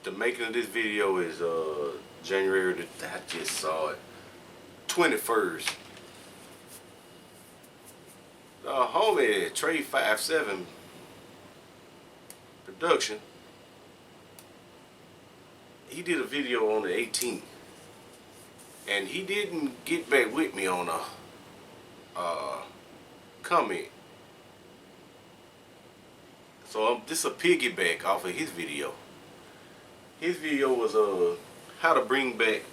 The making of this video is January I just saw it 21st. Homie Trey 57 production. He did a video on the 18th, and he didn't get back with me on a comment. So this is a piggyback off of his video. His video was how to bring back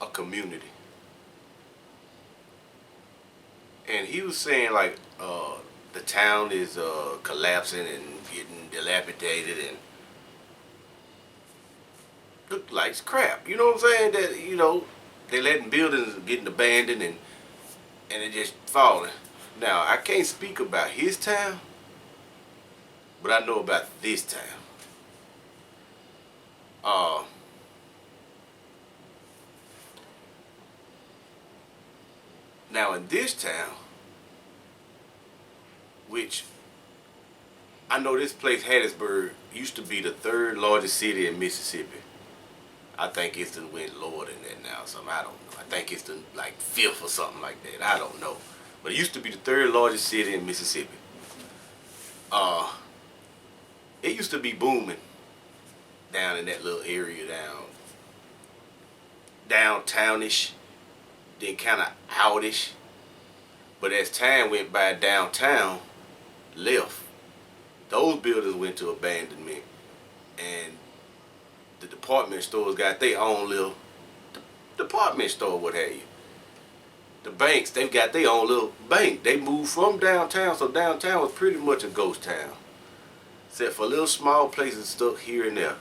a community, and he was saying like the town is collapsing and getting dilapidated and look like crap. You know what I'm saying? That they letting buildings getting abandoned and it just falling. Now I can't speak about his town, but I know about this town. Now in this town, which I know this place, Hattiesburg, used to be the 3rd largest city in Mississippi. I think it's done went lower than that now. I don't know. I think it's done like 5th or something like that. I don't know. But it used to be the 3rd largest city in Mississippi. It used to be booming down in that little area downtownish, then kind of outish. But as time went by, downtown left. Those buildings went to abandonment, and the department stores got their own little department store, what have you. The banks, they've got their own little bank. They moved from downtown, so downtown was pretty much a ghost town, except for little small places stuck here and there.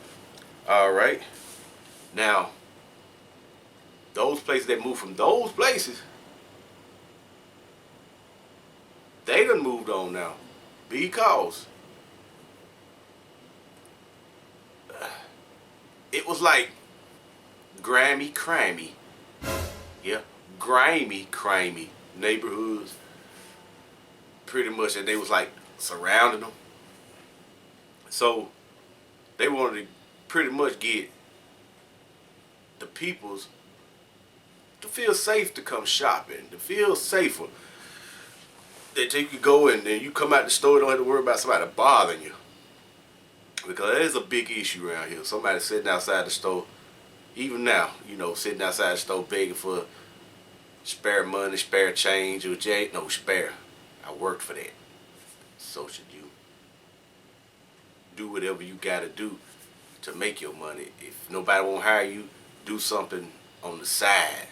Alright, now those places that moved from those places, they done moved on now, because it was like grimy, crimey, grimy, crimey neighborhoods, pretty much, and they was like surrounding them. So they wanted to pretty much get the peoples to feel safe to come shopping, to feel safer. That you could go and then you come out the store, don't have to worry about somebody bothering you. Because that is a big issue around here. Somebody sitting outside the store, even now, sitting outside the store begging for spare money, spare change, or no spare. I worked for that. So should you. Do whatever you gotta do to make your money. If nobody won't hire you, do something on the side.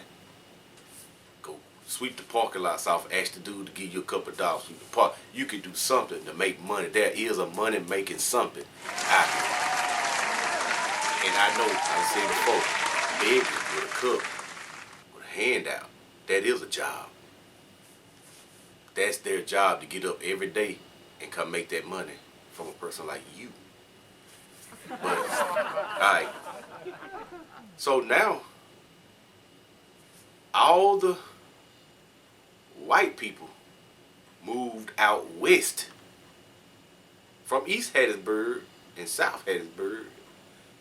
Go sweep the parking lots off, ask the dude to give you a couple of dollars. You can do something to make money. There is a money making something out here. And I know, I said before, begging with a cup, with a handout, that is a job. That's their job, to get up every day and come make that money from a person like you. But, alright. So now, all the white people moved out west from East Hattiesburg and South Hattiesburg.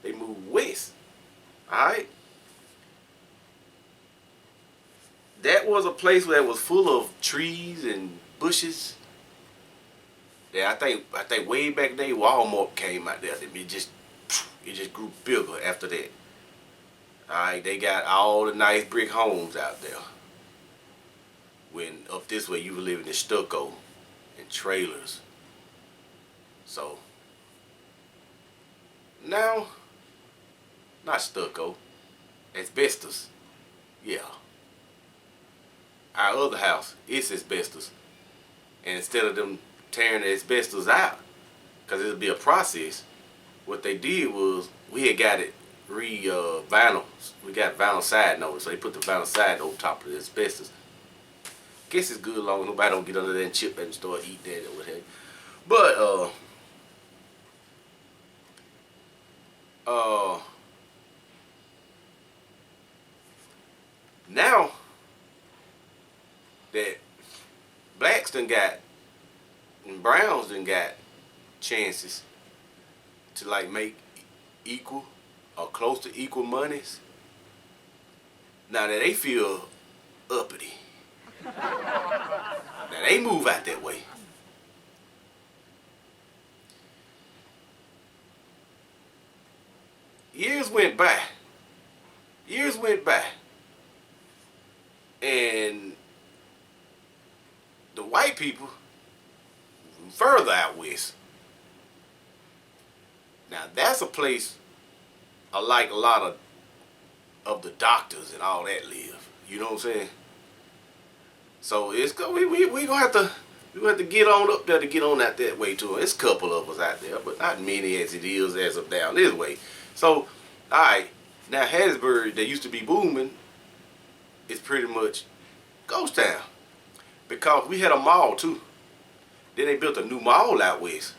They moved west. Alright? That was a place that was full of trees and bushes. Yeah, I think way back then Walmart came out there. It just grew bigger after that. Alright, they got all the nice brick homes out there. When up this way you were living in stucco and trailers. So now, not stucco, asbestos. Yeah. Our other house, it's asbestos. And instead of them tearing the asbestos out, because it'll be a process, what they did was, we had got it vinyl. We got vinyl siding over, so they put the vinyl siding over top of the asbestos. Guess it's good long as nobody don't get under there and chip that and start eating that or what have you. But now that blacks done got and browns done got chances to like make equal or close to equal monies, now that they feel uppity. Now they move out that way. Years went by. Years went by. And the white people further out west. Now that's a place like a lot of the doctors and all that live. You know what I'm saying? So it's we gonna have to get on up there to get on out that way too. It's a couple of us out there, but not many as it is as of down this way. So, alright, now Hattiesburg, that used to be booming, is pretty much ghost town. Because we had a mall too. Then they built a new mall out west.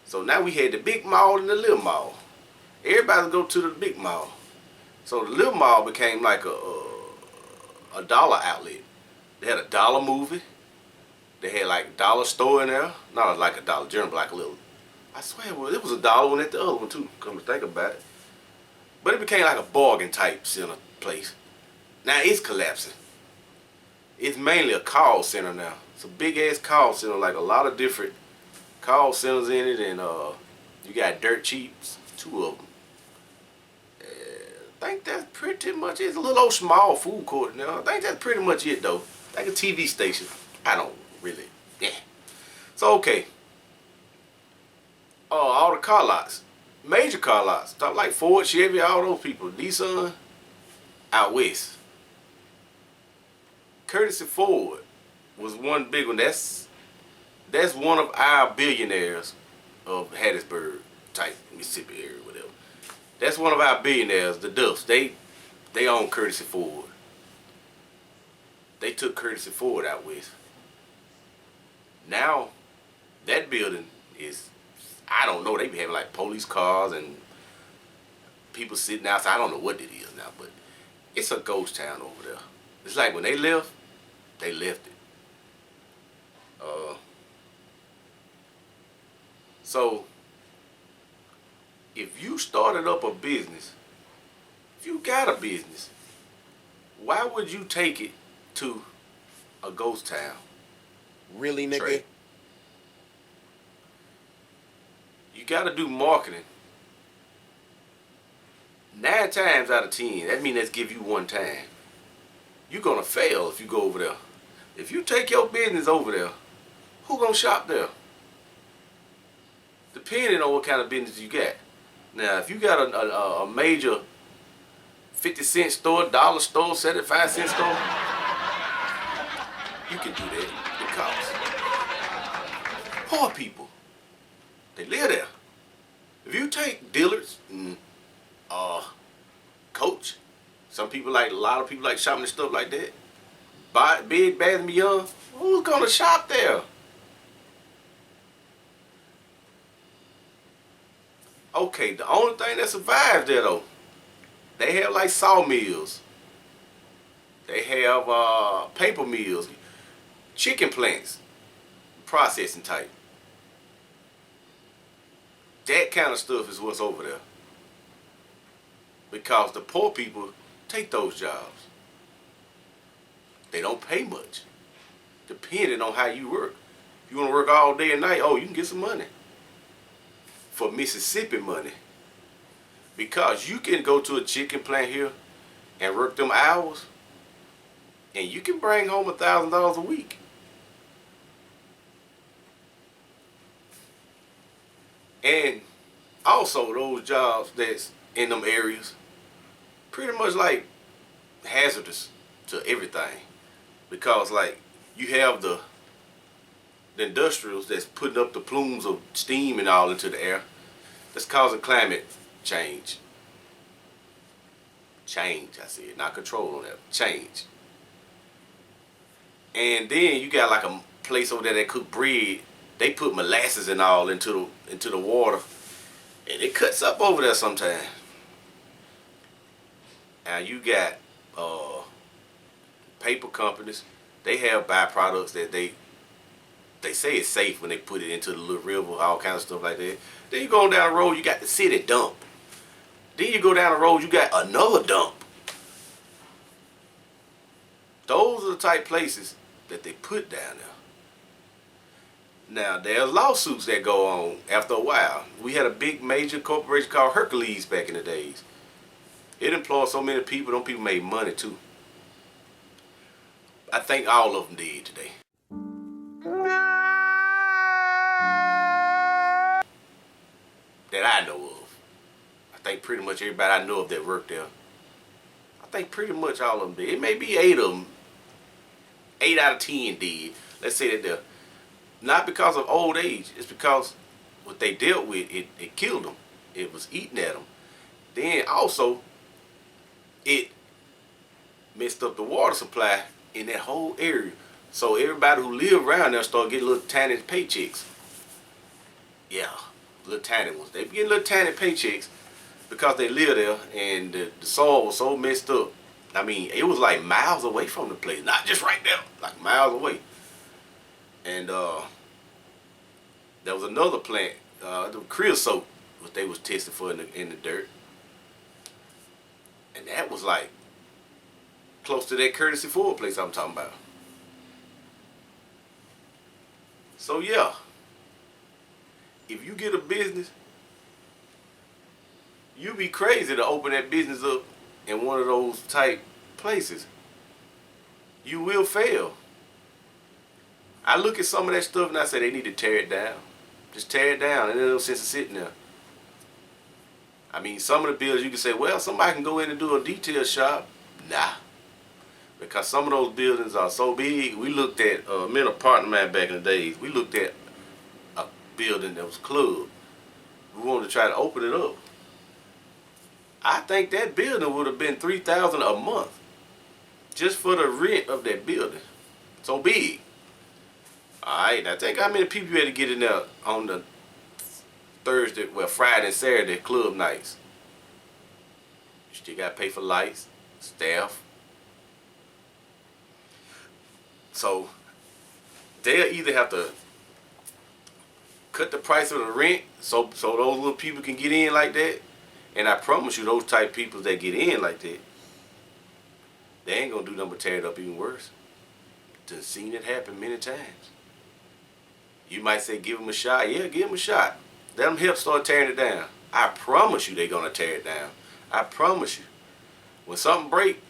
So now we had the big mall and the little mall. Everybody go to the big mall. So the little mall became like a dollar outlet. They had a dollar movie. They had like a dollar store in there. Not like a Dollar General, but like a little. I swear it was a dollar one at the other one too. Come to think about it. But it became like a bargain type center place. Now it's collapsing. It's mainly a call center now. It's a big ass call center, like a lot of different call centers in it, and you got dirt cheaps, 2 of them. I think that's pretty much it. It's a little old small food court now. I think that's pretty much it though. Like a TV station. I don't really, yeah. So okay. All the car lots, major car lots, stuff like Ford, Chevy, all those people, Nissan, out west. Courtesy Ford was one big one. That's one of our billionaires of Hattiesburg type Mississippi area, whatever. That's one of our billionaires, the Duffs. They own Courtesy Ford. They took Courtesy Ford out west. Now that building is, I don't know, they be having like police cars and people sitting outside. I don't know what it is now, but it's a ghost town over there. It's like when they left it. So if you started up a business, if you got a business, why would you take it to a ghost town? Really, nigga? Trey? You gotta do marketing. 9 times out of 10, that means let's give you 1 time. You're gonna fail if you go over there. If you take your business over there, who gonna shop there? Depending on what kind of business you got. Now, if you got a major 50-cent store, dollar store, 75-cent store, you can do that. It costs. Poor people, they live there. If you take Dillard's and Coach, a lot of people like shopping and stuff like that. Bed Bath & Beyond, who's gonna shop there? Okay, the only thing that survives there though, they have like sawmills. They have paper mills, chicken plants, processing type. That kind of stuff is what's over there. Because the poor people take those jobs. They don't pay much, depending on how you work. If you want to work all day and night, you can get some money. For Mississippi money. Because you can go to a chicken plant here and work them hours, and you can bring home $1,000 a week. And also those jobs that's in them areas, pretty much like hazardous to everything. Because like you have the industrials that's putting up the plumes of steam and all into the air. That's causing climate change. Change, I said, not control on that. Change. And then you got like a place over there that cook bread. They put molasses and all into the water, and it cuts up over there sometimes. Now you got paper companies. They have byproducts that they say it's safe when they put it into the little river, all kinds of stuff like that. Then you go down the road, you got the city dump. Then you go down the road, you got another dump. Those are the type places that they put down there. Now, there's lawsuits that go on after a while. We had a big major corporation called Hercules back in the days. It employed so many people, them people made money too. I think all of them did today. That I know of. I think pretty much everybody I know of that worked there. I think pretty much all of them did. It may be 8 of them. 8 out of 10 did. Let's say that they're not because of old age. It's because what they dealt with, it killed them. It was eating at them. Then also, it messed up the water supply in that whole area. So everybody who lived around there started getting little tiny paychecks. Yeah, little tiny ones. They getting little tiny paychecks because they lived there, and the soil was so messed up. I mean, it was like miles away from the place, not just right there, like miles away. And there was another plant, the creosote, what they was testing for in the dirt, and that was like close to that Courtesy Ford place I'm talking about. So yeah, if you get a business, you be crazy to open that business up in one of those type places. You will fail. I look at some of that stuff and I say they need to tear it down. Just tear it down, and there's no sense of sitting there. I mean, some of the buildings you can say, well, somebody can go in and do a detail shop. Nah. Because some of those buildings are so big. We looked at, me and a partner of mine back in the days, we looked at a building that was a club. We wanted to try to open it up. I think that building would have been $3,000 a month just for the rent of that building. So big. Alright, now think how many people you had to get in there on the Thursday, well, Friday and Saturday club nights. You still got to pay for lights, staff. So they'll either have to cut the price of the rent so those little people can get in like that. And I promise you, those type of people that get in like that, they ain't gonna do nothing but tear it up even worse. Done seen it happen many times. You might say give them a shot. Yeah, give them a shot. Let them help start tearing it down. I promise you they're gonna tear it down. I promise you. When something break,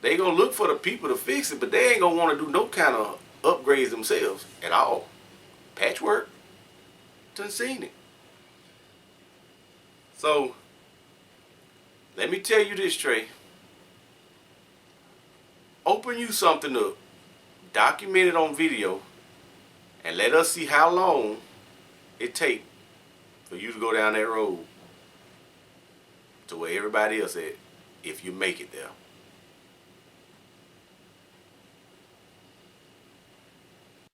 they gonna look for the people to fix it, but they ain't gonna want to do no kind of upgrades themselves at all. Patchwork. Done seen it. So let me tell you this, Trey. Open you something up, document it on video, and let us see how long it take for you to go down that road to where everybody else at, if you make it there.